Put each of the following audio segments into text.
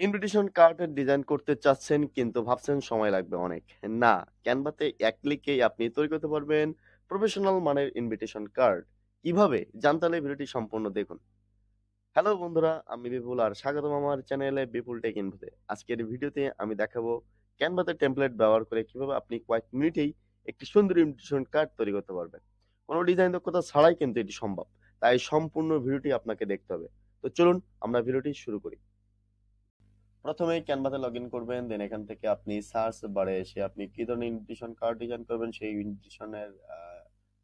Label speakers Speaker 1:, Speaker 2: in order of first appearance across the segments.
Speaker 1: Invitation কার্ডের design করতে চাচ্ছেন কিন্তু ভাবছেন সময় লাগবে অনেক। না, ক্যানভাতে এক ক্লিকেই আপনি তৈরি করতে পারবেন প্রফেশনাল মানের ইনভিটেশন কার্ড। কিভাবে? জানতে হলে ভিডিওটি সম্পূর্ণ দেখুন। হ্যালো বন্ধুরা, আমি বিপুল আর স্বাগতম আমার চ্যানেলে বিপুল টেক ইনফোতে। আজকের ভিডিওতে আমি দেখাবো ক্যানভাতে টেমপ্লেট ব্যবহার করে কিভাবে আপনি কয়েক মিনিটেই একটি সুন্দর ইনভিটেশন কার্ড তৈরি করতে পারবেন। কোনো ডিজাইন দক্ষতা ছাড়াই কিন্তু এটি সম্ভব। তাই সম্পূর্ণ ভিডিওটি আপনাকে দেখতে হবে। তো চলুন আমরা ভিডিওটি শুরু করি। প্রথমেই ক্যানভাতে লগইন করবেন। দেন এখান থেকে আপনি সার্চ বারে এসে আপনি কি ধরনের ইনভিটেশন কার্ড ডিজাইন করবেন সেই ইনভিটেশনের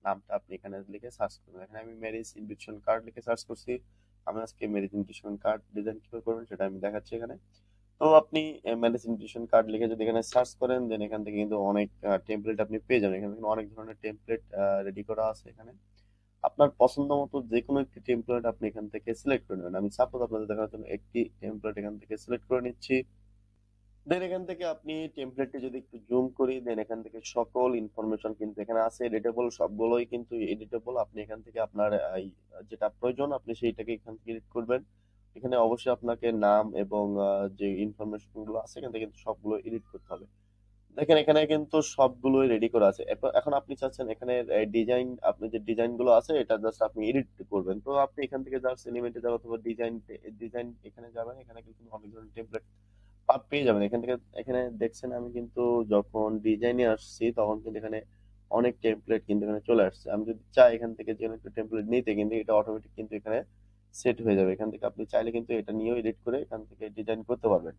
Speaker 1: নামটা আপনি এখানে লিখে সার্চ করবেন। এখানে আমি ম্যারেজ ইনভিটেশন কার্ড লিখে সার্চ করছি। আমি আজকে ম্যারেজ ইনভিটেশন কার্ড ডিজাইন কিভাবে করবেন সেটা আমি দেখাচ্ছি এখানে। তো আপনি ম্যারেজ ইনভিটেশন কার্ড লিখে যদি এখানে সার্চ করেন দেন এখান থেকে কিন্তু অনেক টেমপ্লেট আপনি পেয়ে যাবেন। এখানে কিন্তু অনেক ধরনের টেমপ্লেট রেডি করা আছে এখানে। আপনার পছন্দ মতো যেকোনো একটি টেমপ্লেট আপনি এখান থেকে সিলেক্ট করে নেবেন। আমি সাপোজ আপনাদের দেখার জন্য একটি টেমপ্লেট এখান থেকে সিলেক্ট করে নিচ্ছি। দেন এখান থেকে আপনি টেমপ্লেটটি যদি একটু জুম করি দেন এখান থেকে সকল ইনফরমেশন কিন্তু এখানে আছে এডিটেবল, সবগুলোই কিন্তু এডিটেবল। আপনি এখান থেকে আপনার যেটা প্রয়োজন আপনি সেইটাকে এখান থেকে এডিট করবেন। এখানে অবশ্যই আপনাকে নাম এবং যে ইনফরমেশন গুলো আছে এখান থেকে কিন্তু সবগুলো এডিট করতে হবে। দেখেন এখানে কিন্তু সবগুলোই রেডি করা আছে। এখন আপনি চাচ্ছেন এখানে ডিজাইন, আপনি যে ডিজাইন গুলো আছে এটা জাস্ট আপনি এডিট করবেন। তো আপনি এখান থেকে জাস্ট এলিমেন্টে যাবেন অথবা ডিজাইন এখানে যাবেন। এখানে কিন্তু অনেক ধরনের টেমপ্লেট পেয়ে যাবেন। এখান থেকে এখানে দেখছেন আমি কিন্তু যখন ডিজাইনে আসছি তখন কিন্তু এখানে অনেক টেমপ্লেট কিন্তু এখানে চলে আসছে। আমি যদি চাই এখান থেকে যে কোনো একটা টেমপ্লেট নিতে কিন্তু এটা অটোমেটিক কিন্তু এখানে সেট হয়ে যাবে। এখান থেকে আপনি চাইলে কিন্তু এটা নিয়েও এডিট করে এখান থেকে ডিজাইন করতে পারবেন।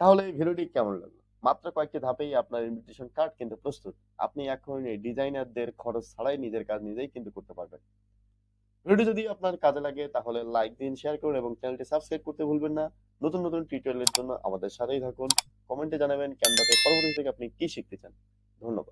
Speaker 1: তাহলে এই ভিডিওটি কেমন লাগলো? মাত্র কয়েকটি ধাপেই আপনার ইনভিটেশন কার্ড কিন্তু প্রস্তুত। আপনি এখন এই ডিজাইনারদের খরচ ছাড়াই নিজের কাজ নিজেই কিন্তু করতে পারবেন। ভিডিওটি যদি আপনার কাজে লাগে তাহলে লাইক দিন, শেয়ার করুন এবং চ্যানেলটি সাবস্ক্রাইব করতে ভুলবেন না। নতুন নতুন টিউটোরিয়ালের জন্য আমাদের সাথেই থাকুন। কমেন্টে জানাবেন ক্যানভাতে পরবর্তী থেকে আপনি কি শিখতে চান। ধন্যবাদ।